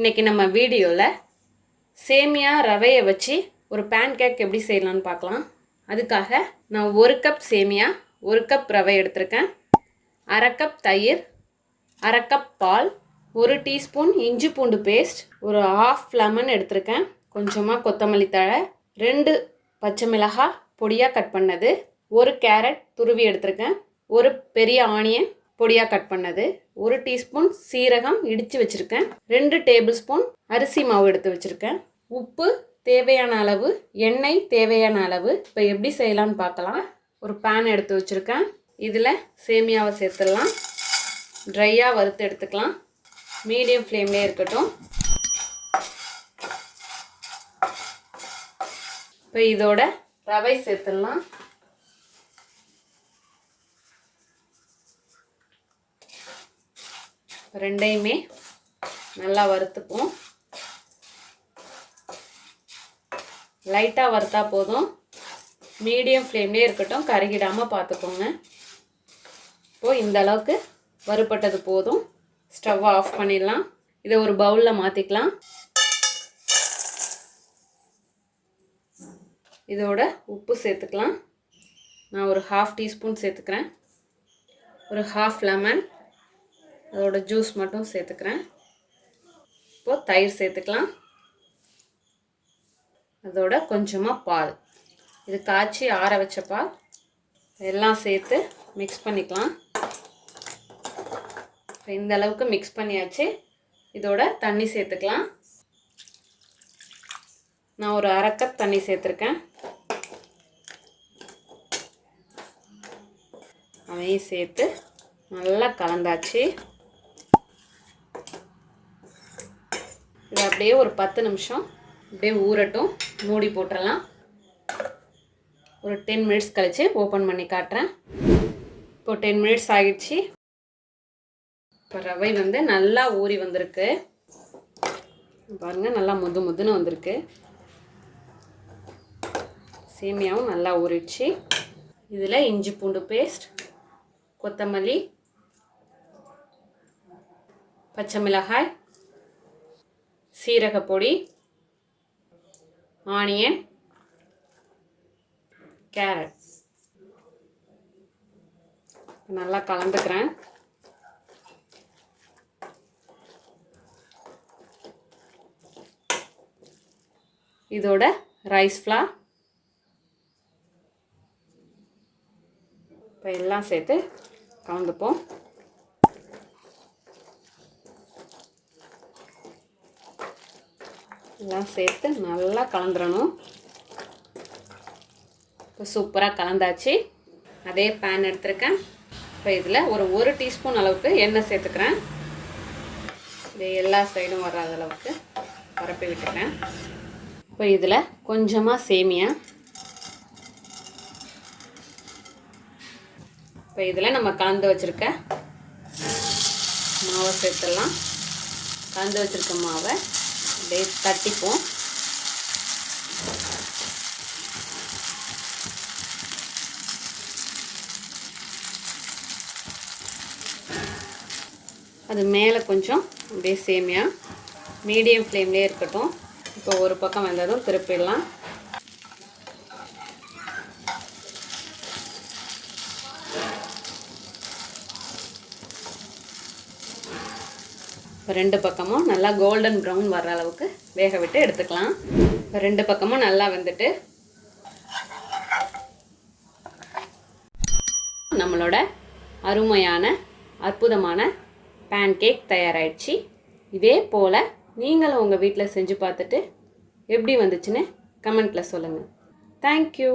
இன்றைக்கி நம்ம வீடியோவில் சேமியா ரவையை வச்சு ஒரு பேன் கேக் எப்படி செய்யலான்னு பார்க்கலாம். அதுக்காக நான் 1 கப் சேமியா, 1 கப் ரவை எடுத்திருக்கேன், 1/2 கப் தயிர், 1/2 கப் பால், 1 டீஸ்பூன் இஞ்சி பூண்டு பேஸ்ட், ஒரு ½ லெமன் எடுத்திருக்கேன், கொஞ்சமாக கொத்தமல்லி தழை, 2 பச்சை மிளகாய் பொடியாக கட் பண்ணது, 1 கேரட் துருவி எடுத்திருக்கேன், 1 பெரிய ஆனியன் பொடியாக கட் பண்ணது, 1 டீஸ்பூன் சீரகம் இடித்து வச்சுருக்கேன், 2 டேபிள் ஸ்பூன் அரிசி மாவு எடுத்து வச்சுருக்கேன், உப்பு தேவையான அளவு, எண்ணெய் தேவையான அளவு. இப்போ எப்படி செய்யலான்னு பார்க்கலாம். ஒரு பேன் எடுத்து வச்சுருக்கேன், இதில் சேமியாவை சேர்த்துடலாம், ட்ரையாக வறுத்து எடுத்துக்கலாம், மீடியம் ஃப்ளேம்லேயே இருக்கட்டும். இப்போ இதோட ரவை சேர்த்துடலாம். ரெண்டையுமே நல்லா வறுத்துப்போம். லைட்டாக வறுத்தா போதும், மீடியம் ஃப்ளேம்லேயே இருக்கட்டும், கருகிடாமல் பார்த்துக்கோங்க. இப்போது இந்த அளவுக்கு வறுபட்டது போதும், ஸ்டவ்வை ஆஃப் பண்ணிடலாம். இதை ஒரு பவுலில் மாற்றிக்கலாம். இதோட உப்பு சேர்த்துக்கலாம். நான் ஒரு ½ டீஸ்பூன் சேர்த்துக்கிறேன், ஒரு ½ லெமன் அதோட ஜூஸ் மட்டும் சேர்த்துக்கிறேன். இப்போது தயிர் சேர்த்துக்கலாம், அதோட கொஞ்சமாக பால், இது காய்ச்சி ஆற வச்ச பால், எல்லாம் சேர்த்து மிக்ஸ் பண்ணிக்கலாம். இந்த அளவுக்கு மிக்ஸ் பண்ணியாச்சு. இதோட தண்ணி சேர்த்துக்கலாம். நான் ஒரு 1/2 கப் தண்ணி சேர்த்துருக்கேன். அதையும் சேர்த்து நல்லா கலந்தாச்சு. இது அப்படியே ஒரு 10 நிமிஷம் அப்படியே ஊறட்டும், மூடி போட்டுடலாம். ஒரு 10 மினிட்ஸ் கழித்து ஓப்பன் பண்ணி காட்டுறேன். இப்போது 10 மினிட்ஸ் ஆகிடுச்சு. இப்போ ரவை வந்து நல்லா ஊறி வந்திருக்கு பாருங்கள், நல்லா முதுன்னு வந்திருக்கு. சேமியாவும் நல்லா ஊறிடுச்சு. இதில் இஞ்சி பூண்டு பேஸ்ட், கொத்தமல்லி, பச்சை மிளகாய், சீரகப்பொடி, ஆனியன், கேரட் நல்லா கலந்துக்கிறேன். இதோட ரைஸ் ஃப்ளார் இப்போ எல்லாம் சேர்த்து கலந்துப்போம். எல்லாம் சேர்த்து நல்லா கலந்துடணும். இப்போ சூப்பராக கலந்தாச்சு. அதே பேன் எடுத்துருக்கேன். இப்போ இதில் ஒரு 1 டீஸ்பூன் அளவுக்கு எண்ணெய் சேர்த்துக்கிறேன். இது எல்லா சைடும் வராத அளவுக்கு பரப்பி விட்டுக்கிறேன். இப்போ இதில் கொஞ்சமாக சேமியா, இப்போ இதில் நம்ம கலந்து வச்சுருக்க மாவை சேர்த்துடலாம். கலந்து வச்சுருக்க மாவை அப்படியே தட்டிப்போம். அது மேலே கொஞ்சம் அப்படியே சேமியா மீடியம் ஃப்ளேம்லேயே இருக்கட்டும். இப்போ ஒரு பக்கம் வெந்ததும் திருப்பிடலாம். இப்போ 2 பக்கமும் நல்லா கோல்டன் ப்ரௌன் வர்ற அளவுக்கு வேக விட்டு எடுத்துக்கலாம். இப்போ 2 பக்கமும் நல்லா வெந்துட்டு நம்மளோட அருமையான அற்புதமான பேன் கேக் தயாராகிடுச்சு. இதே போல் நீங்களும் உங்கள் வீட்டில் செஞ்சு பார்த்துட்டு எப்படி வந்துச்சுன்னு கமெண்ட்டில் சொல்லுங்கள். தேங்க்யூ.